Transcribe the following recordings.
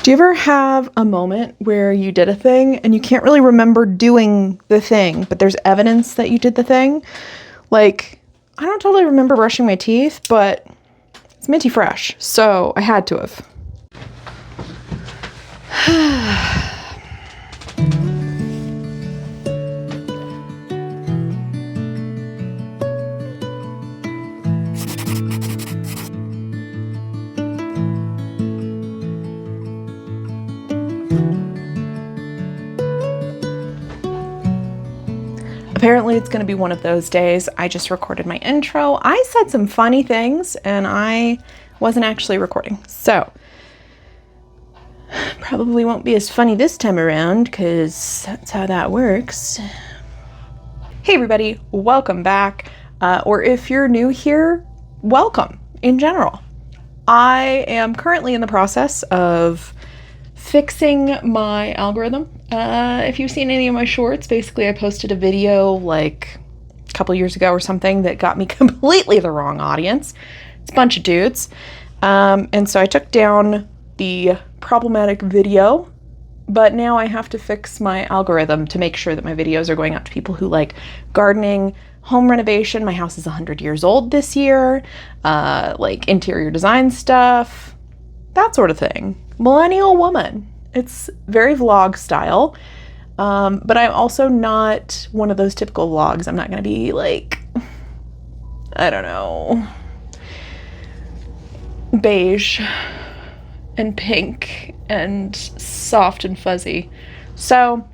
Do you ever have a moment where you did a thing and you can't really remember doing the thing, but there's evidence that you did the thing? Like, I don't totally remember brushing my teeth, but it's minty fresh, so I had to have. Apparently it's going to be one of those days. I just recorded my intro. I said some funny things and I wasn't actually recording. So probably won't be as funny this time around because that's how that works. Hey everybody, welcome back. Or if you're new here, welcome in general. I am currently in the process of fixing my algorithm. If you've seen any of my shorts, basically I posted a video like a couple years ago or something that got me completely the wrong audience. It's a bunch of dudes. And so I took down the problematic video, but now I have to fix my algorithm to make sure that my videos are going out to people who like gardening, home renovation. My house is 100 years old this year, like interior design stuff, that sort of thing. Millennial woman. It's very vlog style, but I'm also not one of those typical vlogs. I'm not going to be like, I don't know, beige and pink and soft and fuzzy. So,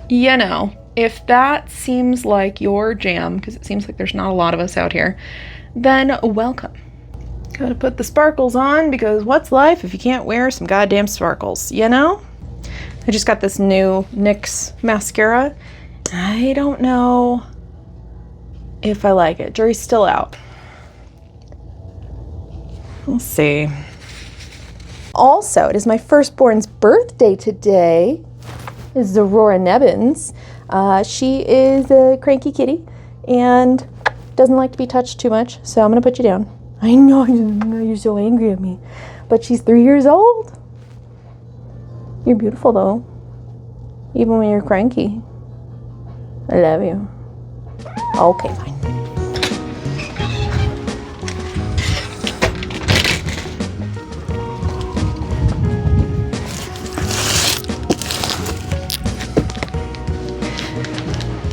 you know, if that seems like your jam, because it seems like there's not a lot of us out here, then welcome. Gotta put the sparkles on because what's life if you can't wear some goddamn sparkles, you know? I just got this new NYX mascara. I don't know if I like it. Jury's still out. We'll see. Also, it is my firstborn's birthday today. This is Aurora Nebbins. She is a cranky kitty and doesn't like to be touched too much, so I'm gonna put you down. I know you're so angry at me, but she's 3 years old. You're beautiful though, even when you're cranky. I love you. Okay, fine.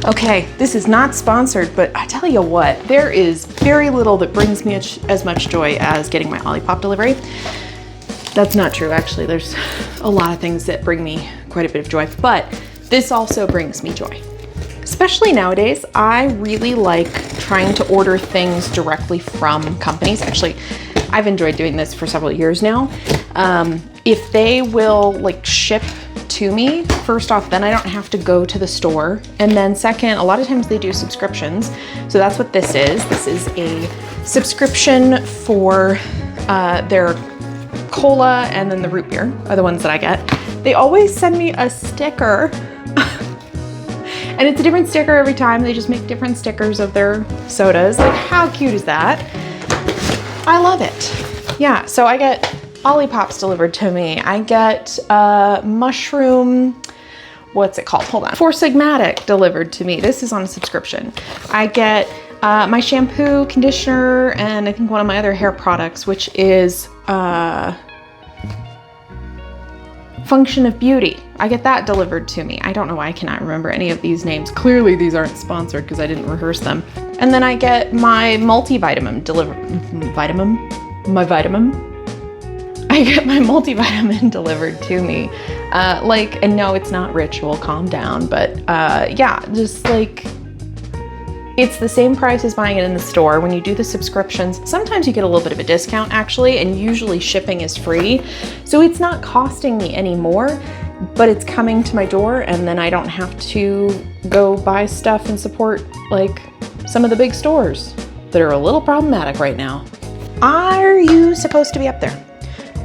Okay, this is not sponsored, but I tell you what, there is very little that brings me as much joy as getting my Olipop delivery. That's not true, actually. There's a lot of things that bring me quite a bit of joy, but this also brings me joy. Especially nowadays, I really like trying to order things directly from companies. Actually, I've enjoyed doing this for several years now. If they will like ship to me, first off, then I don't have to go to the store. And then second, a lot of times they do subscriptions. So that's what this is. This is a subscription for their cola and then the root beer are the ones that I get. They always send me a sticker and it's a different sticker every time. They just make different stickers of their sodas. Like, how cute is that? I love it. Yeah, so I get Olipops delivered to me. I get mushroom, what's it called? Hold on. Four Sigmatic delivered to me. This is on a subscription. I get my shampoo, conditioner, and I think one of my other hair products, which is Function of Beauty. I get that delivered to me. I don't know why I cannot remember any of these names. Clearly these aren't sponsored because I didn't rehearse them. And then I get my multivitamin delivered. I get my multivitamin delivered to me. And no, it's not ritual, calm down. But yeah, just like, it's the same price as buying it in the store. When you do the subscriptions, sometimes you get a little bit of a discount actually, and usually shipping is free. So it's not costing me any more, but it's coming to my door and then I don't have to go buy stuff and support like some of the big stores that are a little problematic right now. Are you supposed to be up there?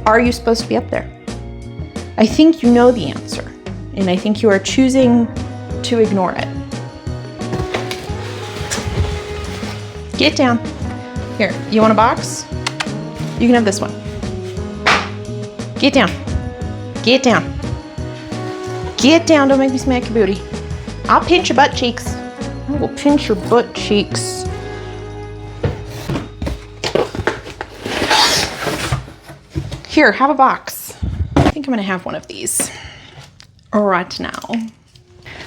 Are you supposed to be up there? I think you know the answer, and I think you are choosing to ignore it. Get down. Here, you want a box? You can have this one. Get down. Get down. Get down. Don't make me smack your booty. I'll pinch your butt cheeks. I will pinch your butt cheeks. Here, have a box. I think I'm gonna have one of these right now.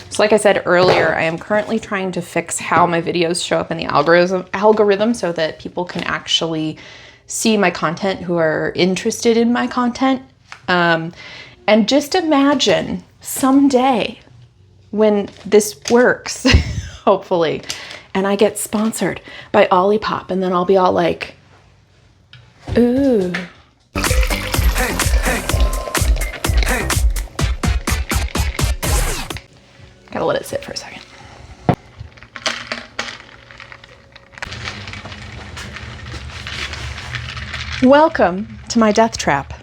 So like I said earlier, I am currently trying to fix how my videos show up in the algorithm so that people can actually see my content who are interested in my content. And just imagine someday when this works, hopefully, and I get sponsored by Olipop, and then I'll be all like, ooh. Gotta let it sit for a second. Welcome to my death trap.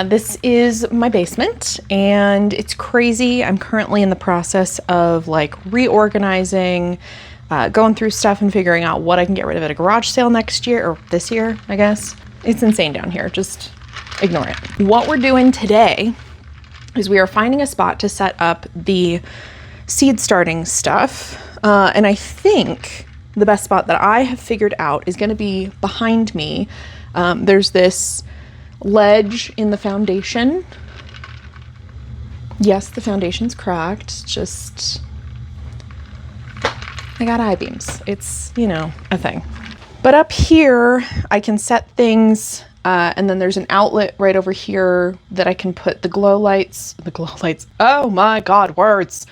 This is my basement and it's crazy. I'm currently in the process of like reorganizing, going through stuff and figuring out what I can get rid of at a garage sale next year, or this year, I guess. It's insane down here, just ignore it. What we're doing today is we are finding a spot to set up the seed starting stuff. And I think the best spot that I have figured out is gonna be behind me. There's this ledge in the foundation. Yes, the foundation's cracked, just, I got I-beams. It's, you know, a thing. But up here, I can set things, and then there's an outlet right over here that I can put the glow lights, oh my God, words.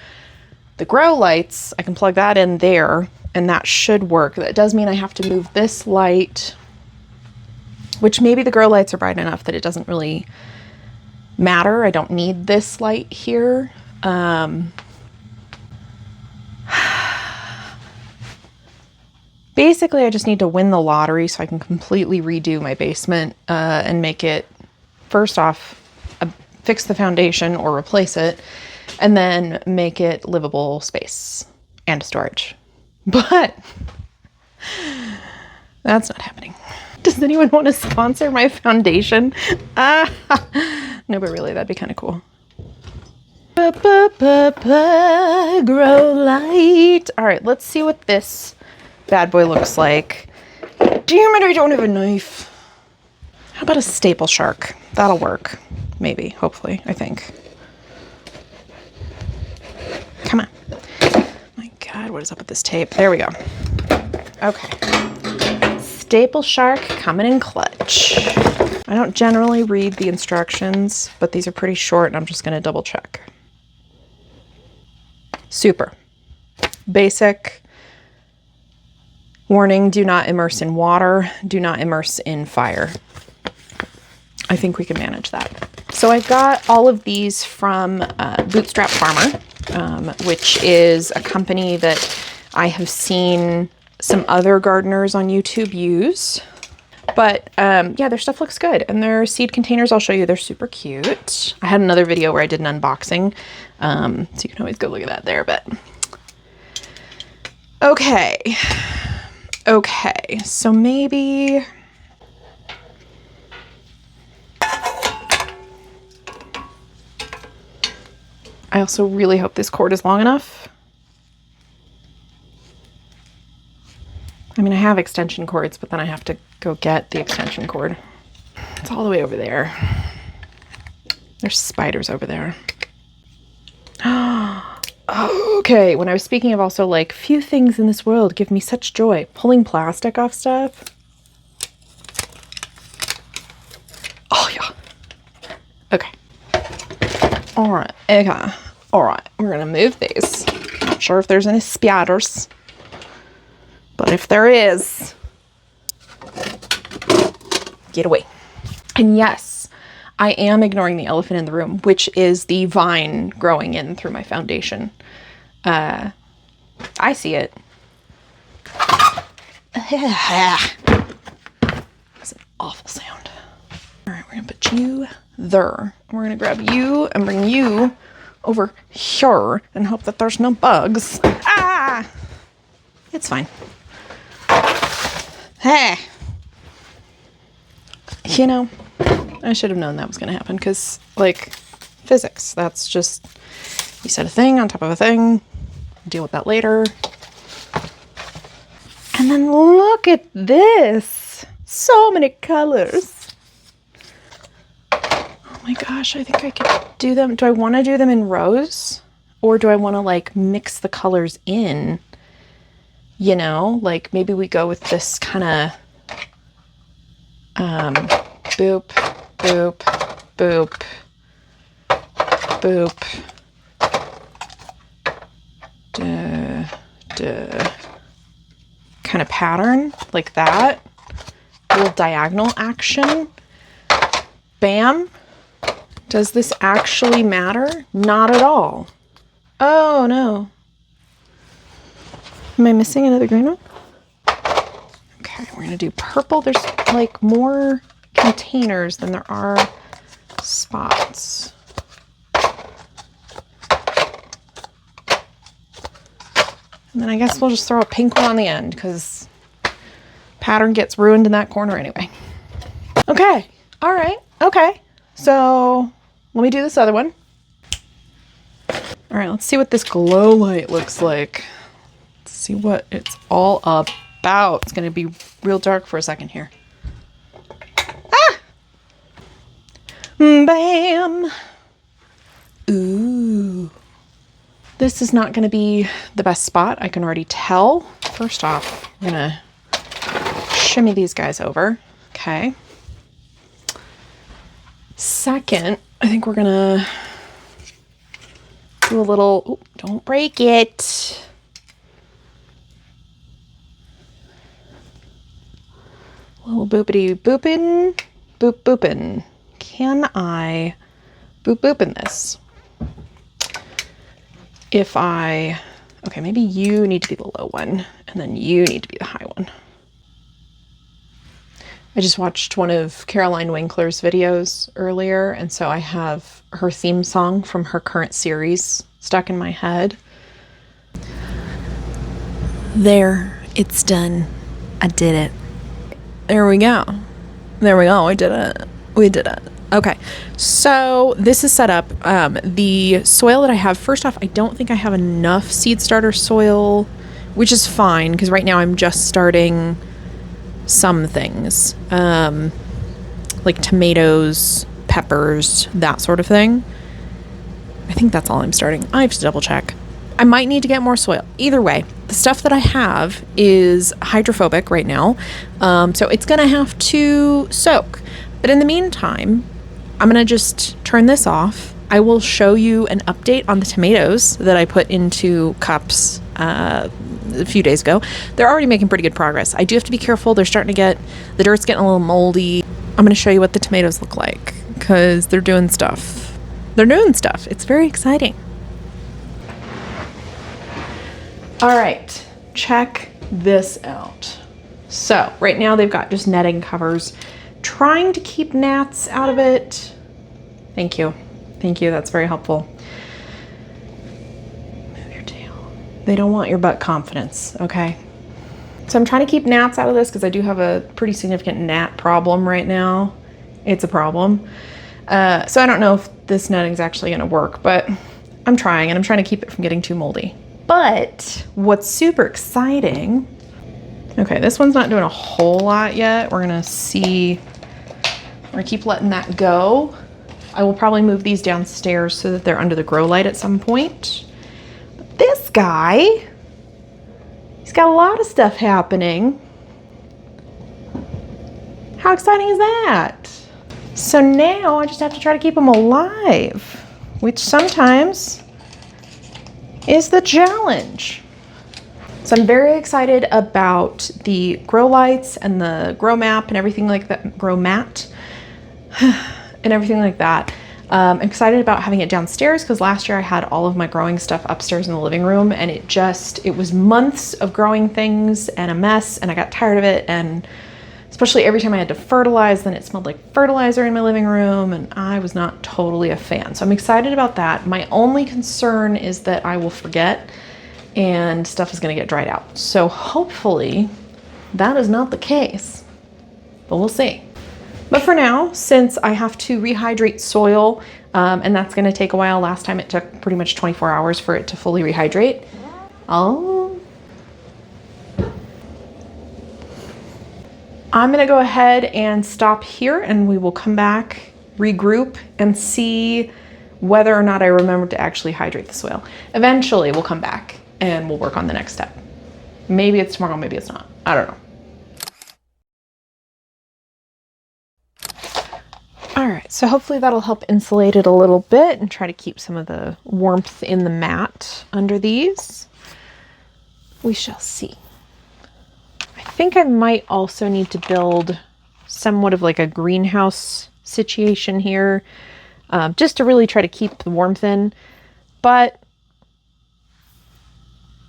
The grow lights, I can plug that in there and that should work. That does mean I have to move this light, which maybe the grow lights are bright enough that it doesn't really matter. I don't need this light here. Basically, I just need to win the lottery so I can completely redo my basement and make it, first off, fix the foundation or replace it, and then make it livable space and storage. But that's not happening. Does anyone want to sponsor my foundation? No, but really, that'd be kind of cool. Grow light. All right, let's see what this bad boy looks like. Damn it, I don't have a knife. How about a staple shark? That'll work. Maybe, hopefully, I think. Come on. My God, what is up with this tape? There we go. Okay. Staple shark coming in clutch. I don't generally read the instructions, but these are pretty short and I'm just gonna double check. Super. Basic. Warning, do not immerse in water. Do not immerse in fire. I think we can manage that. So I've got all of these from Bootstrap Farmer, which is a company that I have seen some other gardeners on YouTube use. But yeah, their stuff looks good. And their seed containers, I'll show you, they're super cute. I had another video where I did an unboxing, so you can always go look at that there, but. Okay, so maybe. I also really hope this cord is long enough. I mean, I have extension cords, but then I have to go get the extension cord. It's all the way over there. There's spiders over there. Okay, when I was speaking of also like, few things in this world give me such joy. Pulling plastic off stuff. Oh yeah. Okay. All right, okay. All right, we're gonna move these. Not sure if there's any spiders, but if there is, get away. And yes, I am ignoring the elephant in the room, which is the vine growing in through my foundation. I see it. That's an awful sound. All right, we're gonna put you there. We're gonna grab you and bring you over here and hope that there's no bugs. Ah! It's fine. Hey! You know, I should have known that was going to happen because, like, physics, that's just, you set a thing on top of a thing, deal with that later. And then look at this. So many colors. Oh my gosh, I think I could do them. Do I want to do them in rows? Or do I want to, like, mix the colors in? You know, like, maybe we go with this kind of boop, boop, boop, boop, duh, duh, kind of pattern, like that. A little diagonal action. Bam. Does this actually matter? Not at all. Oh, no. Am I missing another green one? Okay, we're going to do purple. There's, like, more containers than there are spots. And then I guess we'll just throw a pink one on the end because pattern gets ruined in that corner anyway. Okay. All right. Okay. So let me do this other one. All right. Let's see what this glow light looks like. Let's see what it's all about. It's going to be real dark for a second here. Ah! Bam! Ooh. This is not going to be the best spot. I can already tell. First off, I'm going to shimmy these guys over. Okay. Second, I think we're going to do a little, oh, don't break it. A little boopity boopin', boop boopin'. Can I boop boopin' this? If I, okay, maybe you need to be the low one and then you need to be the high one. I just watched one of Caroline Winkler's videos earlier, and so I have her theme song from her current series stuck in my head. There, it's done. I did it. There we go. There we go. We did it. We did it. Okay, so this is set up. The soil that I have, first off, I don't think I have enough seed starter soil, which is fine because right now I'm just starting some things, like tomatoes, peppers, that sort of thing. I think that's all I'm starting. I have to double check. I might need to get more soil. Either way, the stuff that I have is hydrophobic right now, so it's gonna have to soak. But in the meantime, I'm gonna just turn this off. I will show you an update on the tomatoes that I put into cups a few days ago. They're already making pretty good progress. I do have to be careful. They're starting to get, the dirt's getting a little moldy. I'm gonna show you what the tomatoes look like because they're doing stuff. They're doing stuff. It's very exciting. All right, check this out. So right now they've got just netting covers, trying to keep gnats out of it. Thank you. Thank you. That's very helpful. Move your tail. They don't want your butt confidence, okay? So I'm trying to keep gnats out of this because I do have a pretty significant gnat problem right now. It's a problem. So I don't know if this netting is actually going to work, but I'm trying, and I'm trying to keep it from getting too moldy. But what's super exciting, okay, this one's not doing a whole lot yet. We're gonna see, we're gonna keep letting that go. I will probably move these downstairs so that they're under the grow light at some point. But this guy, he's got a lot of stuff happening. How exciting is that? So now I just have to try to keep them alive, which sometimes is the challenge. So I'm very excited about the grow lights and the grow map and everything like that, grow mat and everything like that. I'm excited about having it downstairs because last year I had all of my growing stuff upstairs in the living room, and it was months of growing things and a mess, and I got tired of it, and especially every time I had to fertilize, then it smelled like fertilizer in my living room, and I was not totally a fan. So I'm excited about that. My only concern is that I will forget and stuff is gonna get dried out. So hopefully that is not the case, but we'll see. But for now, since I have to rehydrate soil, and that's gonna take a while. Last time it took pretty much 24 hours for it to fully rehydrate. I'm gonna go ahead and stop here, and we will come back, regroup, and see whether or not I remembered to actually hydrate the soil. Eventually we'll come back and we'll work on the next step. Maybe it's tomorrow, maybe it's not. I don't know. All right, so hopefully that'll help insulate it a little bit and try to keep some of the warmth in the mat under these. We shall see. I think I might also need to build somewhat of like a greenhouse situation here, just to really try to keep the warmth in, but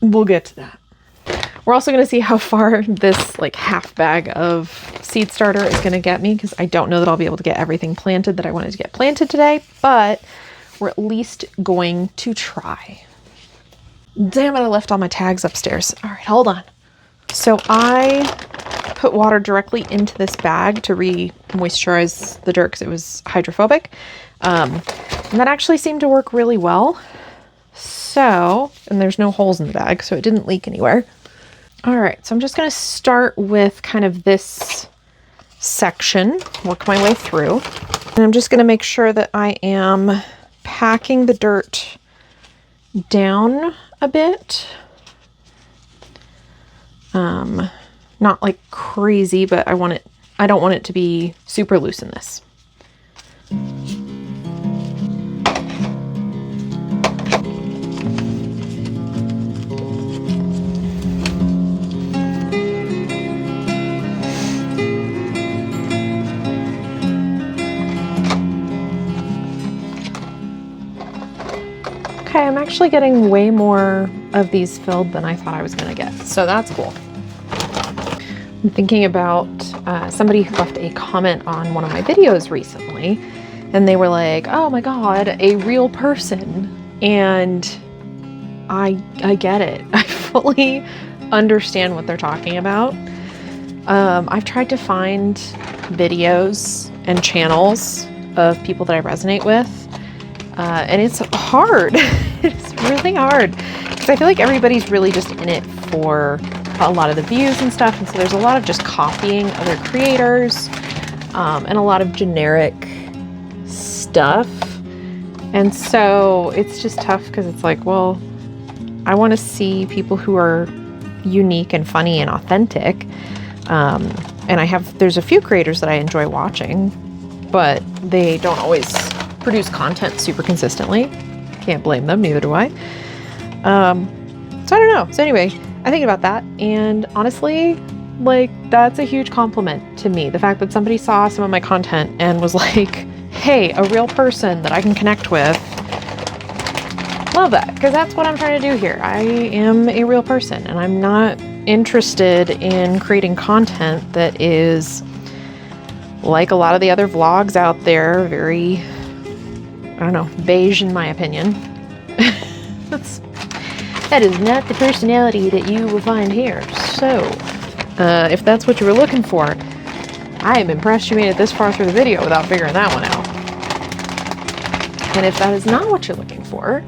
we'll get to that. We're also going to see how far this like half bag of seed starter is going to get me, because I don't know that I'll be able to get everything planted that I wanted to get planted today, but we're at least going to try. Damn it, I left all my tags upstairs. All right, hold on. So I put water directly into this bag to re-moisturize the dirt because it was hydrophobic. And that actually seemed to work really well. So, and there's no holes in the bag, so it didn't leak anywhere. All right, so I'm just gonna start with kind of this section, work my way through. And I'm just gonna make sure that I am packing the dirt down a bit. Not like crazy, but I don't want it to be super loose in this. Okay, I'm actually getting way more of these filled than I thought I was gonna get, so that's cool. I'm thinking about somebody who left a comment on one of my videos recently, and they were like, oh my God, a real person. And I get it. I fully understand what they're talking about. I've tried to find videos and channels of people that I resonate with, and it's hard. It's really hard, because I feel like everybody's really just in it for a lot of the views and stuff, and so there's a lot of just copying other creators, and a lot of generic stuff, and so it's just tough because it's like, well, I want to see people who are unique and funny and authentic, and there's a few creators that I enjoy watching, but they don't always produce content super consistently. Can't blame them, neither do I. So I don't know. So anyway, I think about that, and honestly, like, that's a huge compliment to me. The fact that somebody saw some of my content and was like, hey, a real person that I can connect with. Love that, because that's what I'm trying to do here. I am a real person, and I'm not interested in creating content that is like a lot of the other vlogs out there, very, I don't know, beige in my opinion. That is not the personality that you will find here. So, if that's what you were looking for, I am impressed you made it this far through the video without figuring that one out. And if that is not what you're looking for,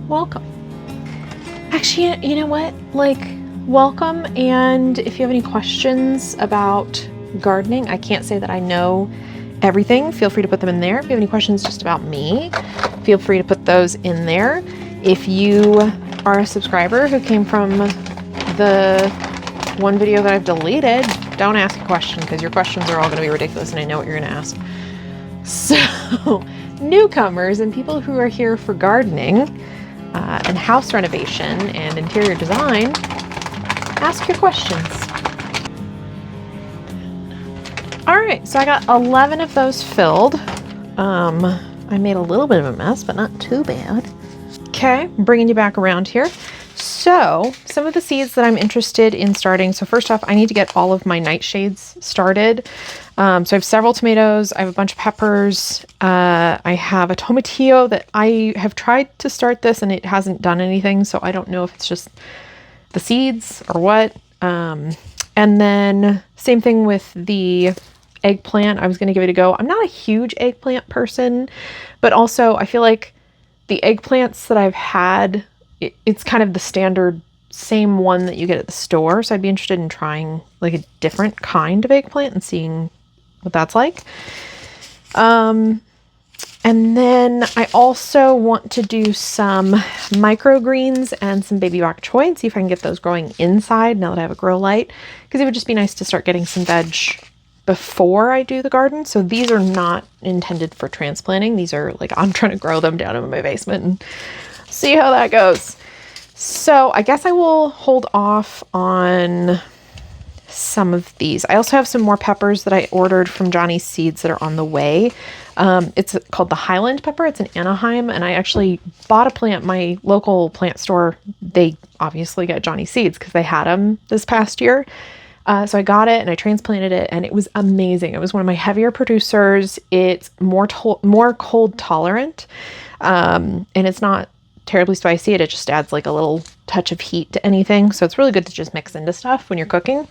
welcome. Actually, you know what? Like, welcome, and if you have any questions about gardening, I can't say that I know everything. Feel free to put them in there. If you have any questions just about me, feel free to put those in there. If you are a subscriber who came from the one video that I've deleted, don't ask a question, because your questions are all going to be ridiculous and I know what you're going to ask. So, newcomers and people who are here for gardening and house renovation and interior design, ask your questions. All right, so I got 11 of those filled. I made a little bit of a mess, but not too bad. Okay, bringing you back around here. So some of the seeds that I'm interested in starting. So first off, I need to get all of my nightshades started. So I have several tomatoes. I have a bunch of peppers. I have a tomatillo that I have tried to start this and it hasn't done anything. So I don't know if it's just the seeds or what. And then same thing with the eggplant, I was going to give it a go. I'm not a huge eggplant person, but also I feel like the eggplants that I've had, it's kind of the standard same one that you get at the store. So I'd be interested in trying like a different kind of eggplant and seeing what that's like. And then I also want to do some microgreens and some baby bok choy and see if I can get those growing inside now that I have a grow light, because it would just be nice to start getting some veg before I do the garden. So these are not intended for transplanting. These are like, I'm trying to grow them down in my basement and see how that goes. So I guess I will hold off on some of these. I also have some more peppers that I ordered from Johnny's Seeds that are on the way. It's called the Highland pepper. It's in Anaheim, and I actually bought a plant. My local plant store, they obviously get Johnny's Seeds because they had them this past year. So I got it and I transplanted it, and it was amazing. It was one of my heavier producers. It's more cold tolerant, and it's not terribly spicy. It just adds like a little touch of heat to anything. So it's really good to just mix into stuff when you're cooking.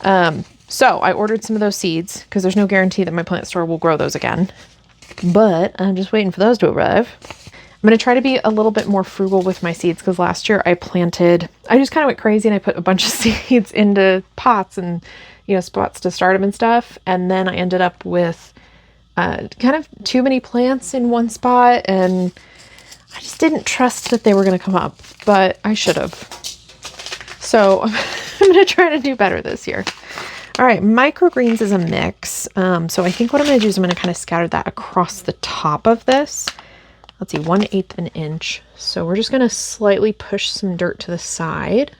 So I ordered some of those seeds because there's no guarantee that my plant store will grow those again, but I'm just waiting for those to arrive. I'm going to try to be a little bit more frugal with my seeds because last year I just kind of went crazy and I put a bunch of seeds into pots and, spots to start them and stuff. And then I ended up with kind of too many plants in one spot, and I just didn't trust that they were going to come up, but I should have. So I'm going to try to do better this year. All right, microgreens is a mix. So I think what I'm going to do is I'm going to kind of scatter that across the top of this. Let's see, 1/8 an inch. So we're just going to slightly push some dirt to the side.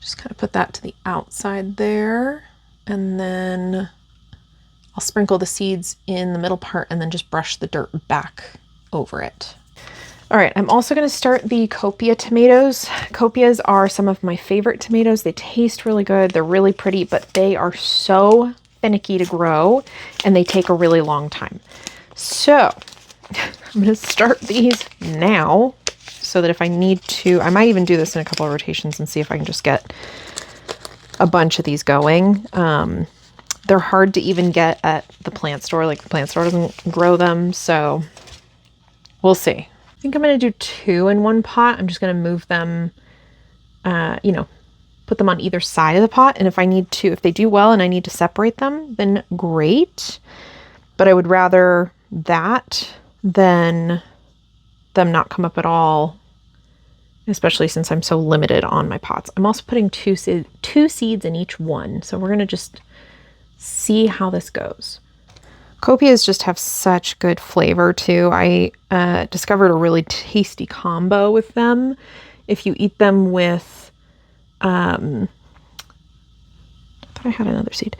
Just kind of put that to the outside there. And then I'll sprinkle the seeds in the middle part and then just brush the dirt back over it. All right, I'm also going to start the copia tomatoes. Copias are some of my favorite tomatoes. They taste really good. They're really pretty, but they are so finicky to grow and they take a really long time. So I'm going to start these now so that if I need to, I might even do this in a couple of rotations and see if I can just get a bunch of these going. They're hard to even get at the plant store. Like the plant store doesn't grow them. So we'll see. I think I'm going to do 2 in one pot. I'm just going to move them, put them on either side of the pot. And if they do well and I need to separate them, then great. But I would rather that than them not come up at all, especially since I'm so limited on my pots. I'm also putting two seeds in each one. So we're going to just see how this goes. Copias just have such good flavor too. I discovered a really tasty combo with them. If you eat them with, I thought I had another seed.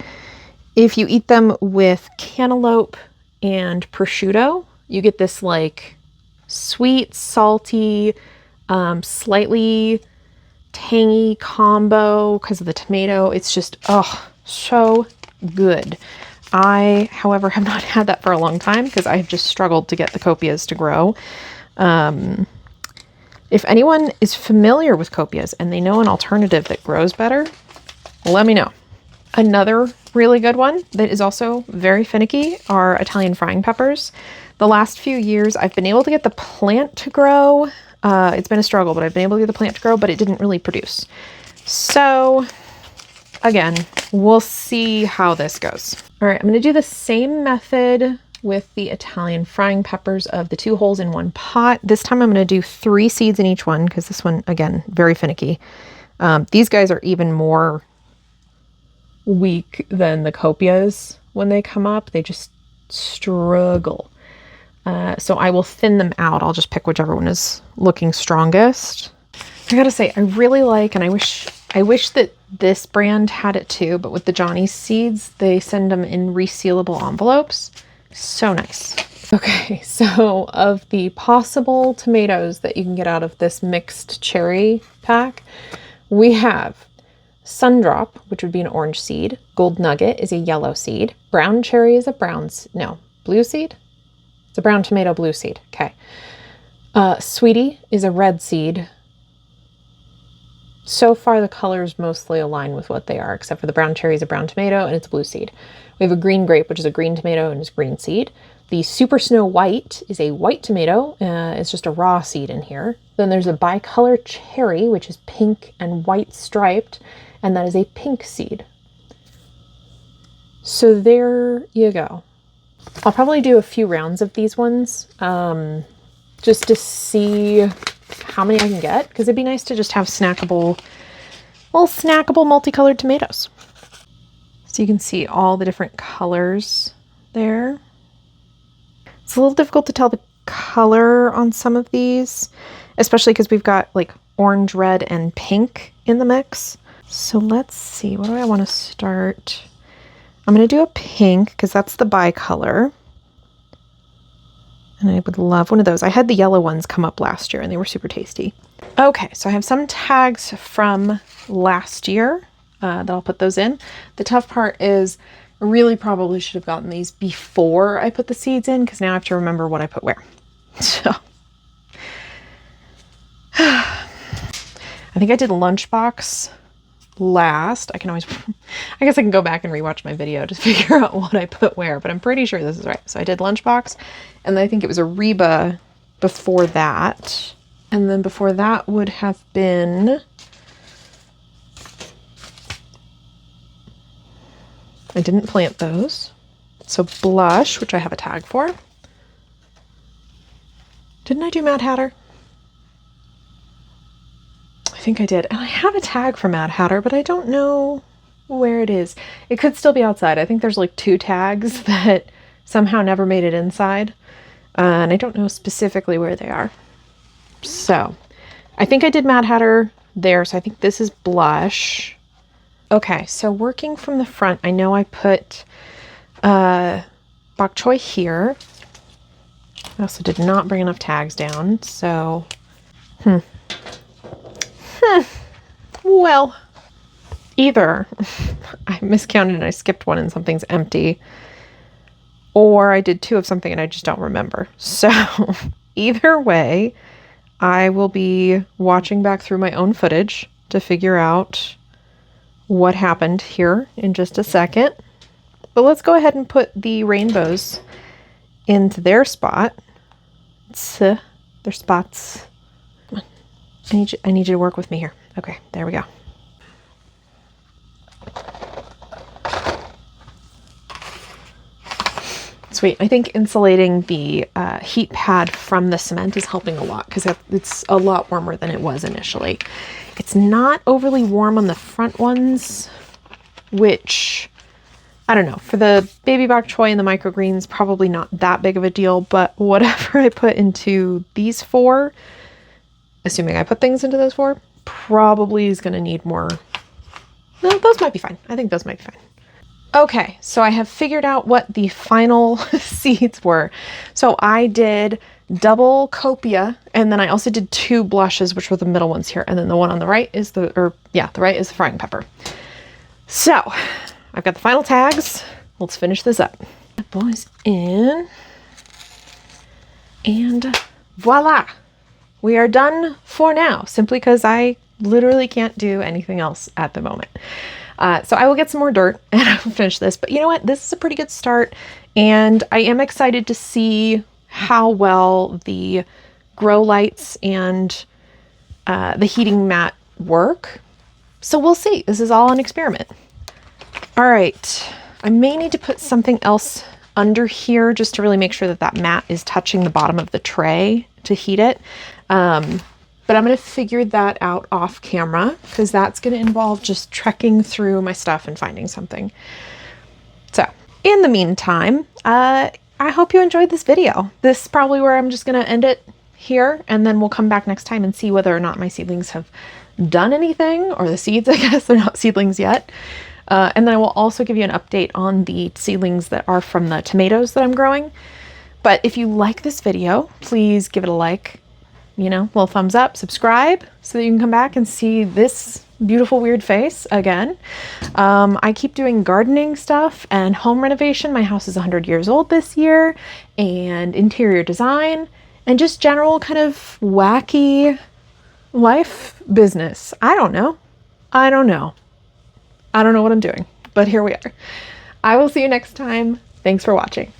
If you eat them with cantaloupe and prosciutto, you get this like sweet, salty, slightly tangy combo because of the tomato. It's just, so good. I, however, have not had that for a long time because I have just struggled to get the copias to grow. If anyone is familiar with copias and they know an alternative that grows better, let me know. Another really good one that is also very finicky are Italian frying peppers. The last few years, I've been able to get the plant to grow. It's been a struggle, but I've been able to get the plant to grow, but it didn't really produce. So again, we'll see how this goes. All right, I'm going to do the same method with the Italian frying peppers of the 2 holes in one pot. This time I'm going to do 3 seeds in each one because this one, again, very finicky. These guys are even more weak than the copias when they come up. They just struggle. So I will thin them out. I'll just pick whichever one is looking strongest. I gotta say, I really like, and I wish that this brand had it too, but with the Johnny's Seeds, they send them in resealable envelopes. So nice. Okay, so of the possible tomatoes that you can get out of this mixed cherry pack, we have Sundrop, which would be an orange seed. Gold Nugget is a yellow seed. Brown Cherry is a blue seed? It's a brown tomato blue seed. Okay. Sweetie is a red seed. So far, the colors mostly align with what they are, except for the brown cherry is a brown tomato and it's a blue seed. We have a green grape, which is a green tomato and is green seed. The Super Snow White is a white tomato. It's just a raw seed in here. Then there's a bicolor cherry, which is pink and white striped, and that is a pink seed. So there you go. I'll probably do a few rounds of these ones just to see how many I can get, because it'd be nice to just have snackable, little snackable multicolored tomatoes. So you can see all the different colors there. It's a little difficult to tell the color on some of these, especially because we've got like orange, red, and pink in the mix. So let's see, what do I want to start? I'm going to do a pink because that's the bicolor. And I would love one of those. I had the yellow ones come up last year and they were super tasty. Okay, so I have some tags from last year that I'll put those in. The tough part is I really probably should have gotten these before I put the seeds in, because now I have to remember what I put where. So I think I did lunchbox last. I guess I can go back and rewatch my video to figure out what I put where, but I'm pretty sure this is right. So I did lunchbox, and then I think it was a Reba before that. And then before that would have been, I didn't plant those. So blush, which I have a tag for. Didn't I do Mad Hatter? I think I did. And I have a tag for Mad Hatter, but I don't know where it is. It could still be outside. I think there's like 2 tags that somehow never made it inside. And I don't know specifically where they are. So I think I did Mad Hatter there. So I think this is blush. Okay, so working from the front, I know I put bok choy here. I also did not bring enough tags down, so well, either I miscounted and I skipped one and something's empty, or I did 2 of something and I just don't remember. So either way, I will be watching back through my own footage to figure out what happened here in just a second. But let's go ahead and put the rainbows into their spot. Their spots. Come on. I need you to work with me here. Okay, there we go. Sweet. I think insulating the heat pad from the cement is helping a lot, because it's a lot warmer than it was initially. It's not overly warm on the front ones, which, I don't know, for the baby bok choy and the microgreens, probably not that big of a deal, but whatever I put into these 4, assuming I put things into those 4, probably is going to need more. No, those might be fine. I think those might be fine. Okay, so I have figured out what the final seeds were. So I did double copia, and then I also did 2 blushes, which were the middle ones here, and then the one on the right is the right is the frying pepper. So I've got the final tags. Let's finish this up. That boy's in, and voila, we are done for now, simply because I literally can't do anything else at the moment. So I will get some more dirt and I will finish this, but you know what? This is a pretty good start, and I am excited to see how well the grow lights and the heating mat work. So we'll see. This is all an experiment. All right. I may need to put something else under here just to really make sure that that mat is touching the bottom of the tray to heat it. But I'm going to figure that out off camera, because that's going to involve just trekking through my stuff and finding something. So in the meantime, I hope you enjoyed this video. This is probably where I'm just going to end it here, and then we'll come back next time and see whether or not my seedlings have done anything, or the seeds, I guess, they're not seedlings yet. And then I will also give you an update on the seedlings that are from the tomatoes that I'm growing. But if you like this video, please give it a like, little thumbs up, subscribe, so that you can come back and see this beautiful weird face again. I keep doing gardening stuff and home renovation. My house is 100 years old this year, and interior design, and just general kind of wacky life, business. I don't know. I don't know. I don't know what I'm doing, but here we are. I will see you next time. Thanks for watching.